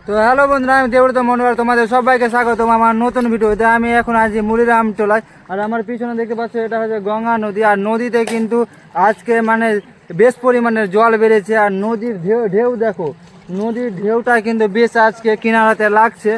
তো হ্যালো বন্ধুরা, আমি দেবব্রত মন্ডল, তোমাদের সবাইকে স্বাগতম আমার নতুন ভিডিওতে। আমি এখন আছি মুলিরাম টোলায়, আর আমার পিছনে দেখতে পাচ্ছ এটা হচ্ছে গঙ্গা নদী। আর নদীতে কিন্তু আজকে মানে বেশ পরিমাণের জল বেড়েছে। আর নদীর ঢেউ দেখো, নদীর ঢেউটা কিন্তু বেশ আজকে কিনারাতে লাগছে।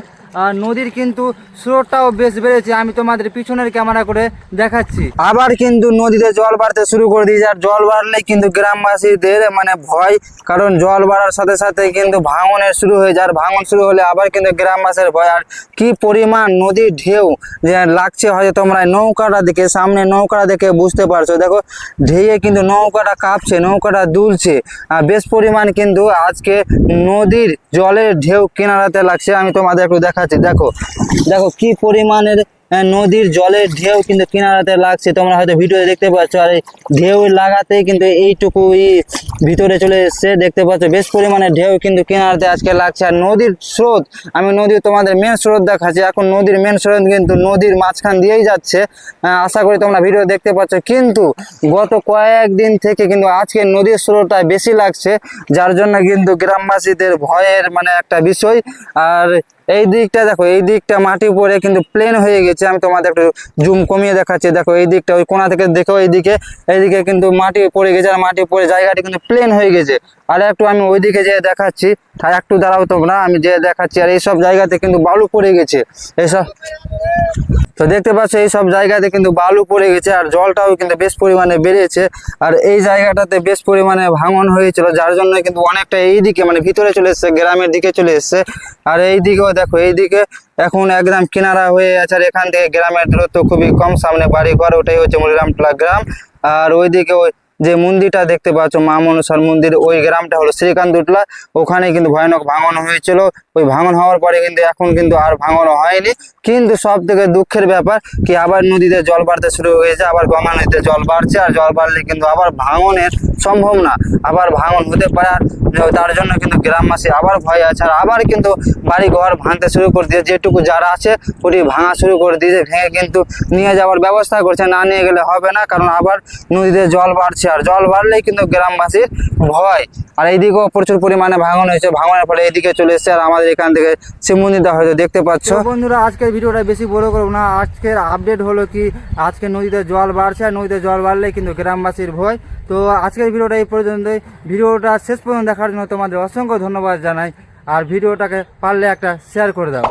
আর নদীর কিন্তু স্রোতটাও বেশ বেড়েছে, আমি তোমাদের পিছনের ক্যামেরা করে দেখাচ্ছি। আবার কিন্তু নদীতে জল বাড়তে শুরু করে দিয়েছে। আর জল বাড়লে কিন্তু গ্রামবাসীদের মানে ভয়, কারণ জল বাড়ার সাথে সাথে কিন্তু ভাঙনের শুরু হয়ে যায়। আর ভাঙন শুরু হলে আবার কিন্তু গ্রামবাসীর ভয়। আর কি পরিমাণ নদীর ঢেউ যে লাগছে, হয়তো তোমরা নৌকাটা দেখে, সামনে নৌকাটা দেখে বুঝতে পারছো। দেখো ঢেউয়ে কিন্তু নৌকাটা কাঁপছে, নৌকাটা দুলছে। বেশ পরিমাণ কিন্তু আজকে নদীর জলের ঢেউ কিনারাতে লাগছে। আমি তোমাদের একটু দেখাচ্ছি। দেখো দেখো কি পরিমাণের নদীর জলের ঢেউ কিন্তু কিনারাতে লাগছে, তোমরা হয়তো ভিডিওতে দেখতে পাচ্ছ। আর এই ঢেউ লাগাতেই কিন্তু এইটুকু ভিতরে চলে এসছে, দেখতে পাচ্ছ বেশ পরিমাণে ঢেউ কিন্তু কিনারাতে আজকে লাগছে। আর নদীর স্রোত, আমি নদীর তোমাদের মেন স্রোত দেখাচ্ছি। এখন নদীর মেন স্রোত কিন্তু নদীর মাঝখান দিয়েই যাচ্ছে, আশা করি তোমরা ভিডিও দেখতে পাচ্ছ। কিন্তু গত কয়েকদিন থেকে কিন্তু আজকে নদীর স্রোতটা বেশি লাগছে, যার জন্য কিন্তু গ্রামবাসীদের ভয়ের মানে একটা বিষয়। আর এই দিকটা দেখো, এই দিকটা মাটি পড়ে কিন্তু প্লেন হয়ে গেছে। আমি তোমাদের একটু জুম কমিয়ে দেখাচ্ছি। দেখো এই দিকটা, ওই কোণা থেকে দেখো, এইদিকে কিন্তু মাটি পড়ে গেছে। আর মাটি পড়ে জায়গাটি কিন্তু প্লেন হয়ে গেছে। আর একটু আমি ওইদিকে যেয়ে দেখাচ্ছি, আর একটু দাঁড়াও তোমরা, আমি যেয়ে দেখাচ্ছি। আর এইসব জায়গাতে কিন্তু বালু পড়ে গেছে, এইসব তো দেখতে পাচ্ছ এইসব জায়গাতে কিন্তু বালু পড়ে গেছে। আর জলটাও কিন্তু বেশ পরিমাণে বেড়েছে। আর এই জায়গাটাতে বেশ পরিমাণে ভাঙন হয়েছিল, যার জন্য কিন্তু অনেকটা এইদিকে মানে ভিতরে চলে এসছে, গ্রামের দিকে চলে এসছে। আর এই দিকেও দেখো, এইদিকে এখন একদম কিনারা হয়ে আছে। আর এখান থেকে গ্রামের দূরত্ব খুবই কম, সামনে বাড়ি ঘর, ওটাই হচ্ছে মুলিরাম টোলা গ্রাম। আর ওইদিকে ওই যে মন্দিরটা দেখতে পাচ্ছ, মা মনসার মন্দির, ওই গ্রামটা হলো শ্রীকান্তটোলা। ওখানে কিন্তু ভয়ানক ভাঙন হয়েছিল। ওই ভাঙন হওয়ার পরে কিন্তু এখন কিন্তু আর ভাঙন হয়নি। কিন্তু সব থেকে দুঃখের ব্যাপার কি, আবার নদীতে জল বাড়তে শুরু হয়েছে, আবার গঙ্গা নদীতে জল বাড়ছে। আর জল বাড়লে কিন্তু আবার ভাঙনের সম্ভব না, আবার ভাঙন হতে পারে। তার জন্য কিন্তু গ্রামবাসী আবার ভয় আছে। আর আবার কিন্তু বাড়ি ঘর ভাঙতে শুরু করে দিয়েছে, যেটুকু যারা আছে ওটি ভাঙা শুরু করে দিয়েছে, ভেঙে কিন্তু নিয়ে যাওয়ার ব্যবস্থা করছে। না নিয়ে গেলে হবে না, কারণ আবার নদীতে জল বাড়ছে। আর জল বাড়লেই কিন্তু গ্রামবাসীর ভয়। আর এইদিকেও প্রচুর পরিমাণে ভাঙন হয়েছে, ভাঙনের ফলে এইদিকে চলে এসছে। আর আমাদের এখান থেকে শিব মন্দিরটা হয়তো দেখতে পাচ্ছ। বন্ধুরা, আজকের ভিডিওটা বেশি বড় করবো না। আজকের আপডেট হলো কি, আজকে নদীতে জল বাড়ছে। আর নদীতে জল বাড়লেই কিন্তু গ্রামবাসীর ভয়। তো আজকের ভিডিওটা এই পর্যন্তই। ভিডিওটা শেষ পর্যন্ত দেখার জন্য তোমাদের অসংখ্য ধন্যবাদ জানাই। আর ভিডিওটাকে পারলে একটা শেয়ার করে দাও।